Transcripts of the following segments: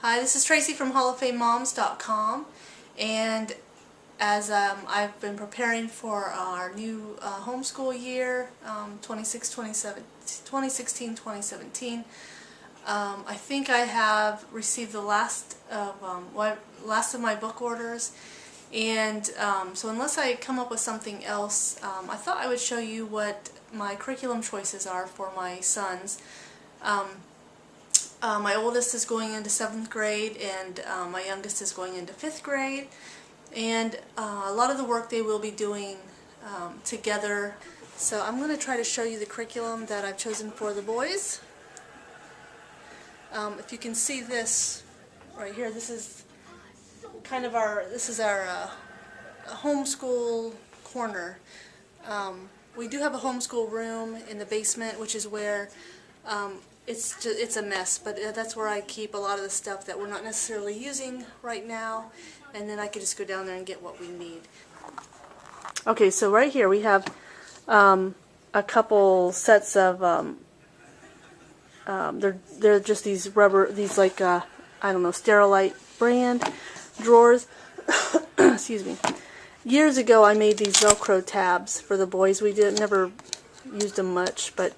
Hi, this is Tracy from HallOfFameMoms.com, and as I've been preparing for our new homeschool year, 2016-2017, I think I have received the last of my book orders, and so unless I come up with something else, I thought I would show you what my curriculum choices are for my sons. My oldest is going into 7th grade, and my youngest is going into 5th grade, and a lot of the work they will be doing together. So I'm going to try to show you the curriculum that I've chosen for the boys. If you can see this right here, this is kind of our homeschool corner. We do have a homeschool room in the basement, which is where it's a mess, but that's where I keep a lot of the stuff that we're not necessarily using right now, and then I can just go down there and get what we need. Okay, so right here we have a couple sets of they're just these rubber, like I don't know, Sterilite brand drawers. Excuse me. Years ago I made these Velcro tabs for the boys. We never used them much, but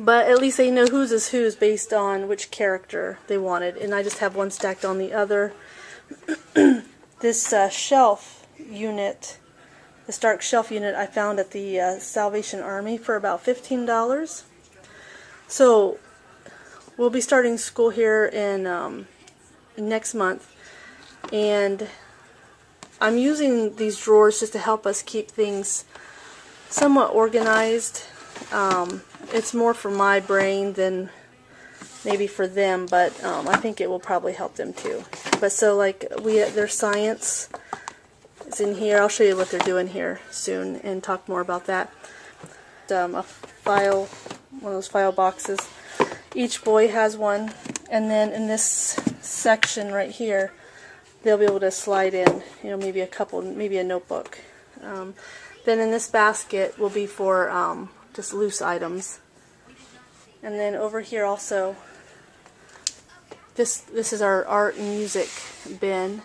at least they know whose is whose based on which character they wanted. And I just have one stacked on the other. This shelf unit, this dark shelf unit, I found at the Salvation Army for about $15. So we'll be starting school here in next month, and I'm using these drawers just to help us keep things somewhat organized. It's more for my brain than maybe for them, but I think it will probably help them too. But so like their science is in here. I'll show you what they're doing here soon and talk more about that. A file, one of those file boxes. Each boy has one, and then in this section right here, they'll be able to slide in, maybe a notebook. Then in this basket will be for just loose items. And then over here also, this is our art and music bin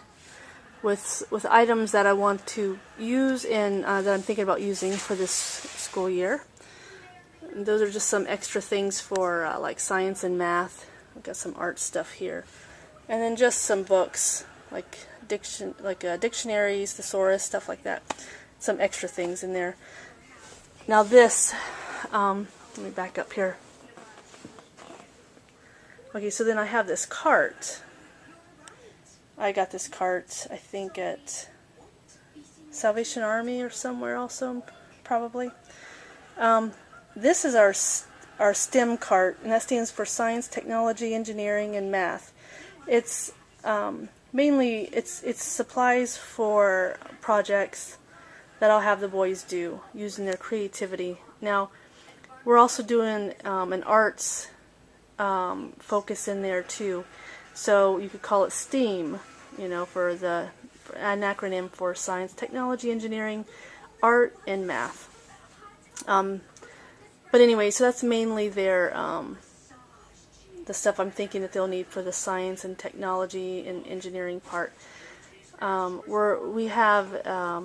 with items that I want to use and that I'm thinking about using for this school year. And those are just some extra things for like science and math. I've got some art stuff here, and then just some books like dictionaries, thesaurus, stuff like that. Some extra things in there. Now this, let me back up here. Okay, so then I have this cart. I got this cart, I think, at Salvation Army or somewhere also, probably. This is our STEM cart, and that stands for Science, Technology, Engineering, and Math. It's mainly it's supplies for projects that I'll have the boys do using their creativity. Now, we're also doing an arts focus in there too, so you could call it STEAM, for an acronym for Science, Technology, Engineering, Art, and Math. But anyway, so that's mainly their the stuff I'm thinking that they'll need for the science and technology and engineering part. We have a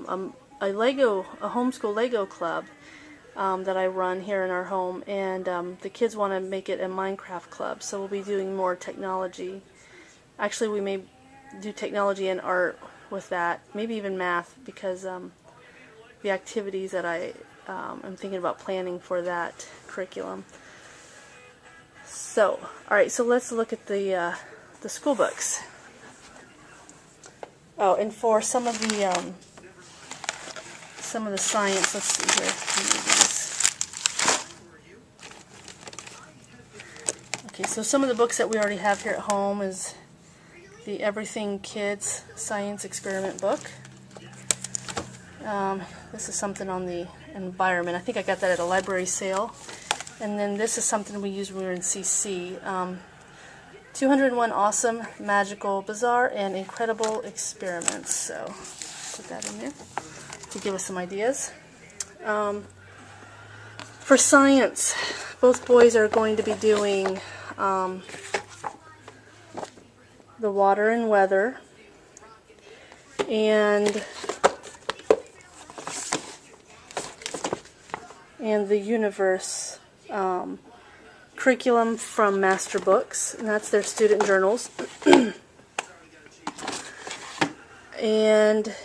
homeschool Lego club that I run here in our home, and the kids want to make it a Minecraft club, so we'll be doing more technology. Actually, we may do technology and art with that, maybe even math, because the activities that I'm thinking about planning for that curriculum. So, alright, so let's look at the school books. Oh, and for some of the science, let's see here. Okay, so some of the books that we already have here at home is the Everything Kids Science Experiment book. This is something on the environment. I think I got that at a library sale. And then this is something we used when we were in CC. 201 Awesome, Magical, Bizarre, and Incredible Experiments. So, put that in there to give us some ideas. For science, both boys are going to be doing the water and weather, and the universe curriculum from Master Books, and that's their student journals. And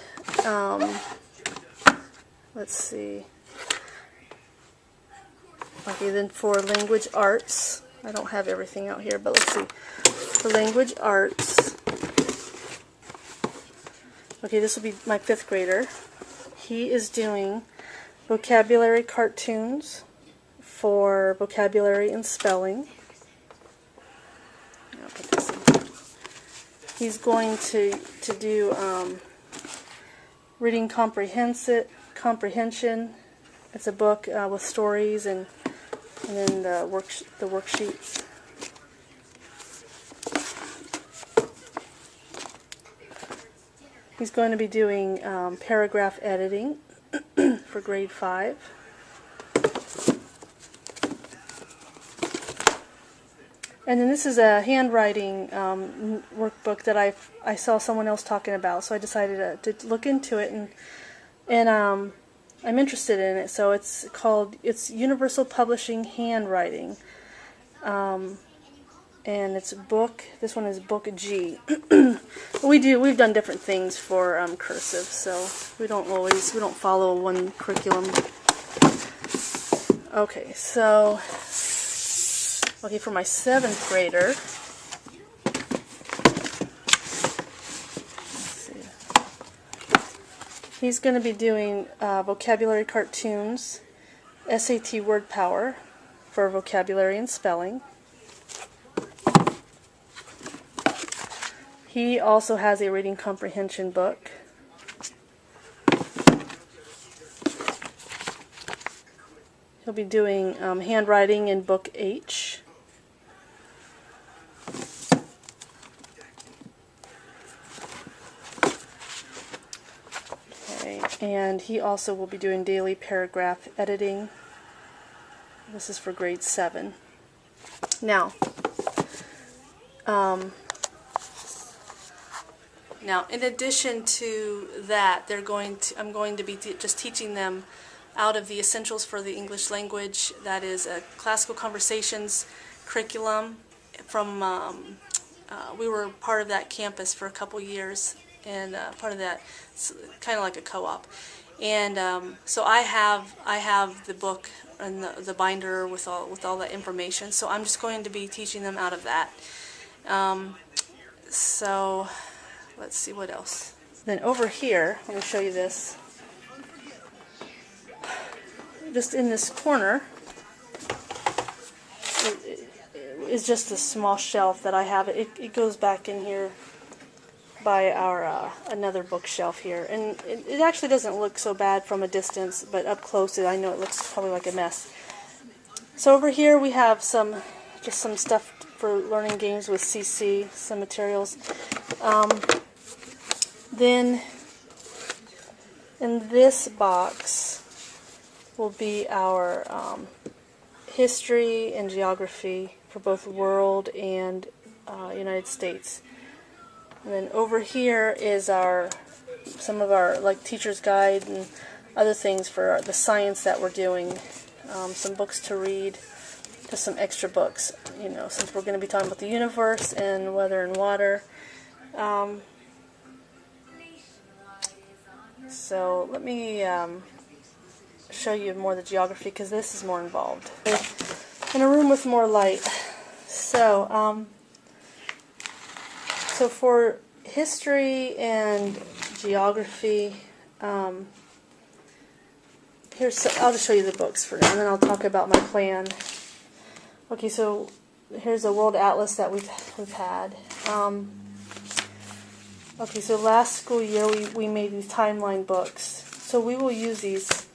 let's see. Okay, then for language arts, I don't have everything out here, but let's see. For language arts, okay, this will be my 5th grader. He is doing vocabulary cartoons for vocabulary and spelling. I'll put this in. He's going to do reading comprehension. It's a book with stories and then the worksheets. He's going to be doing paragraph editing for grade 5. And then this is a handwriting workbook that I saw someone else talking about, so I decided to look into it, and I'm interested in it. So it's Universal Publishing Handwriting, and it's book. This one is book G. We've done different things for cursive, so we don't follow one curriculum. Okay, so. Okay, for my 7th grader, he's going to be doing vocabulary cartoons, SAT word power for vocabulary and spelling. He also has a reading comprehension book. He'll be doing handwriting in book H. And he also will be doing daily paragraph editing. This is for grade 7. Now, in addition to that, I'm going to be just teaching them out of the Essentials for the English Language. That is a classical conversations curriculum from. We were part of that campus for a couple years. And part of that, it's kind of like a co-op, and so I have the book and the binder with all that information. So I'm just going to be teaching them out of that. So let's see what else. Then over here, I'm going to show you this. Just in this corner is just a small shelf that I have. It goes back in here by our another bookshelf here, and it actually doesn't look so bad from a distance, but up close I know it looks probably like a mess. So over here we have some stuff for learning games with CC, some materials. Then in this box will be our history and geography for both world and United States. And then over here is some of our like teacher's guide and other things for the science that we're doing. Some books to read, just some extra books. Since we're going to be talking about the universe and weather and water. So let me show you more of the geography, because this is more involved. In a room with more light. So for history and geography, I'll just show you the books for now, and then I'll talk about my plan. Okay, so here's a world atlas that we've had. Okay, so last school year we made these timeline books, so we will use these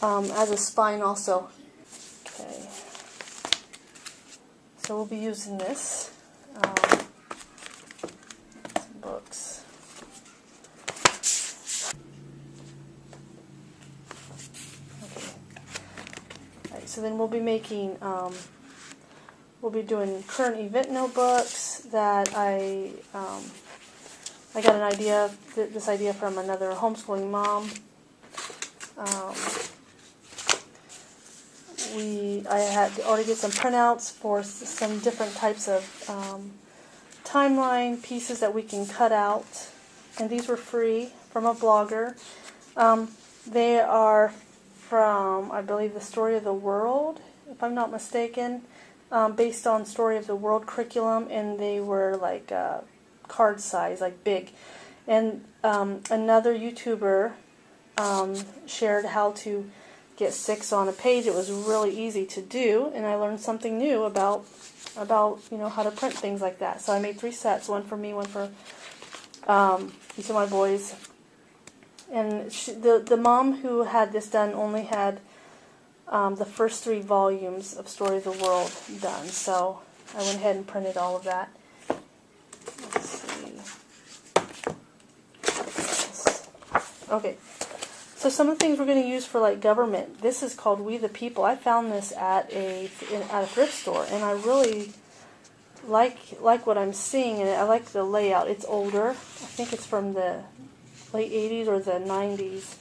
as a spine also. Okay, so we'll be using this. Books. Okay. Alright, so then we'll be making, we'll be doing current event notebooks, that I got an idea, this idea from another homeschooling mom. I had already get some printouts for some different types of timeline pieces that we can cut out, and these were free from a blogger. They are from, I believe, the Story of the World, if I'm not mistaken, based on Story of the World curriculum, and they were like card size, like big. And another YouTuber shared how to get 6 on a page. It was really easy to do, and I learned something new about how to print things like that. So I made 3 sets, one for me, one for each of my boys. And the mom who had this done only had the first 3 volumes of Story of the World done. So I went ahead and printed all of that. Let's see. Okay. So some of the things we're going to use for like government. This is called We the People. I found this at a thrift store, and I really like what I'm seeing, and I like the layout. It's older. I think it's from the late 80s or the 90s.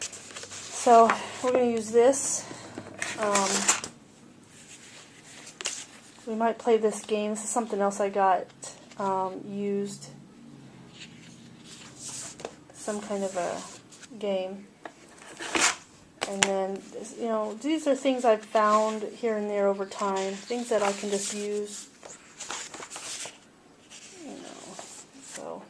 So we're going to use this. We might play this game. This is something else I got used. Some kind of a game. And then, these are things I've found here and there over time. Things that I can just use. So.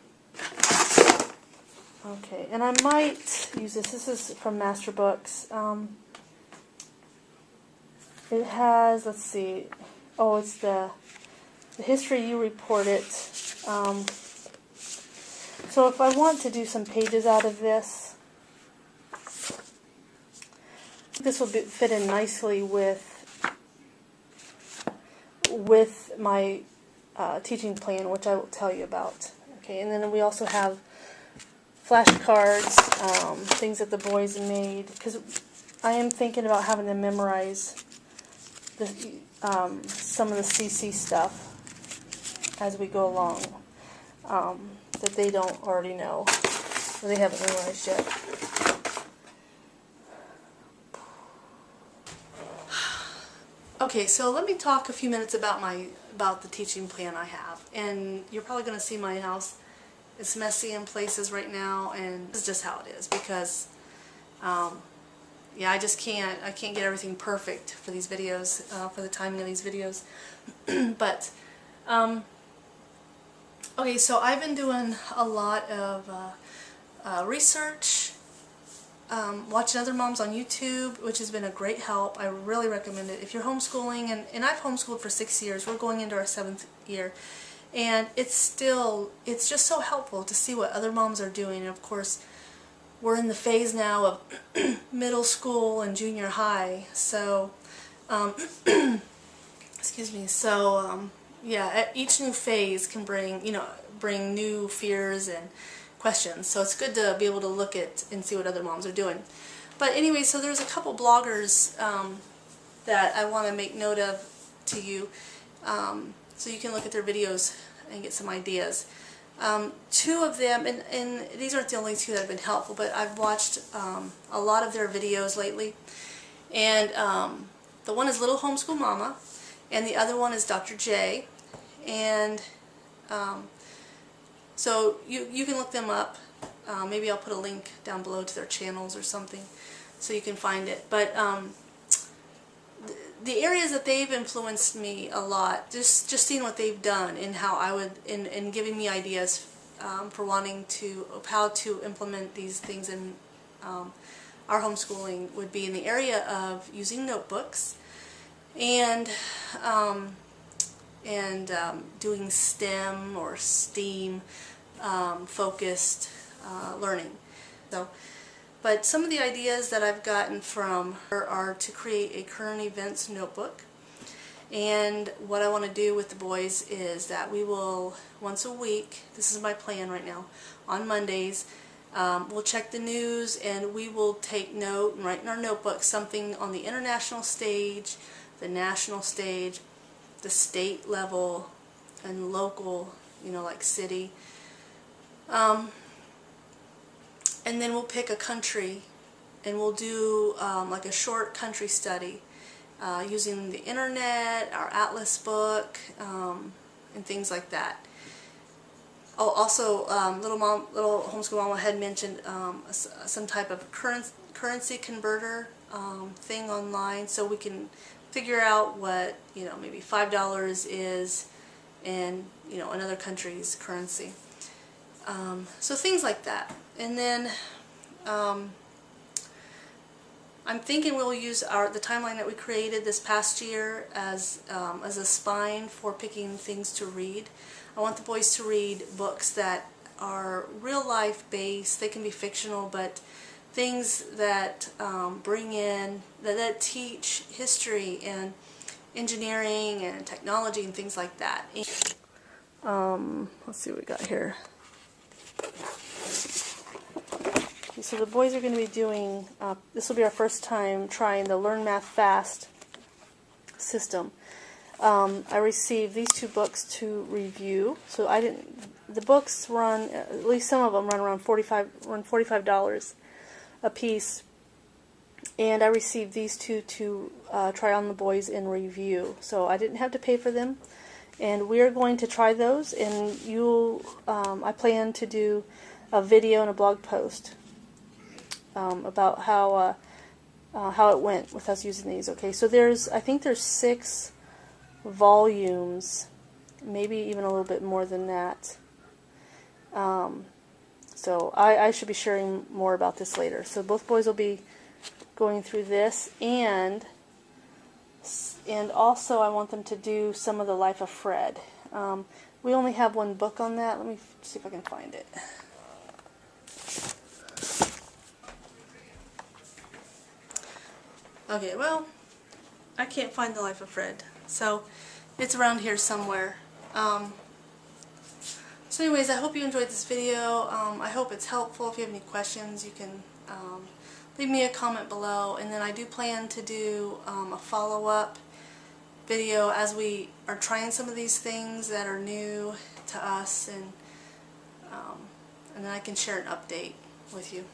Okay, and I might use this. This is from Master Books. It has, let's see, it's the history you report it. So if I want to do some pages out of this, this will fit in nicely with my teaching plan, which I will tell you about. Okay, and then we also have flashcards, things that the boys made, because I am thinking about having them memorize some of the CC stuff as we go along, that they don't already know, or they haven't memorized yet. Okay, so let me talk a few minutes about the teaching plan I have. And you're probably going to see my house. It's messy in places right now, and this is just how it is, because I can't get everything perfect for these videos, for the timing of these videos. But okay, so I've been doing a lot of research, watching other moms on YouTube, which has been a great help. I really recommend it if you're homeschooling, and I've homeschooled for 6 years. We're going into our 7th year, and it's just so helpful to see what other moms are doing. And of course, we're in the phase now of middle school and junior high, so excuse me. So each new phase can bring new fears and questions, so it's good to be able to look at and see what other moms are doing. But anyway, so there's a couple bloggers that I want to make note of to you, so you can look at their videos and get some ideas. 2 of them, and these aren't the only 2 that have been helpful, but I've watched a lot of their videos lately, and the one is Little Homeschool Mama, and the other one is Dr. J, and so you can look them up. Maybe I'll put a link down below to their channels or something so you can find it. But the areas that they've influenced me a lot, just seeing what they've done and how I would, in giving me ideas for wanting to, of how to implement these things in our homeschooling, would be in the area of using notebooks and doing STEM or STEAM focused learning. But some of the ideas that I've gotten from her are to create a current events notebook. And what I want to do with the boys is that we will, once a week, this is my plan right now, on Mondays, we'll check the news and we will take note and write in our notebook something on the international stage, the national stage, the state level, and local, like city. And then we'll pick a country and we'll do like a short country study using the internet, our atlas book, and things like that. Oh, also, little homeschool mama had mentioned some type of currency converter thing online, so we can figure out what maybe $5 is in another country's currency. So things like that. And then I'm thinking we'll use the timeline that we created this past year as a spine for picking things to read. I want the boys to read books that are real life based. They can be fictional, but things that bring in, that teach history and engineering and technology and things like that. Let's see what we got here. Okay, so the boys are going to be doing, this will be our first time trying the Learn Math Fast system. I received these two books to review. So the books run, at least some of them run around $45 a piece. And I received these two to try on the boys in review. So I didn't have to pay for them. And we are going to try those, and I plan to do a video and a blog post about how it went with us using these. Okay, so I think there's 6 volumes, maybe even a little bit more than that. So I should be sharing more about this later. So both boys will be going through this, and also I want them to do some of the Life of Fred. We only have one book on that. Let me see if I can find it. Okay, well, I can't find the Life of Fred, so it's around here somewhere. So anyways, I hope you enjoyed this video. I hope it's helpful. If you have any questions, you can leave me a comment below, and then I do plan to do a follow-up video as we are trying some of these things that are new to us, and then I can share an update with you.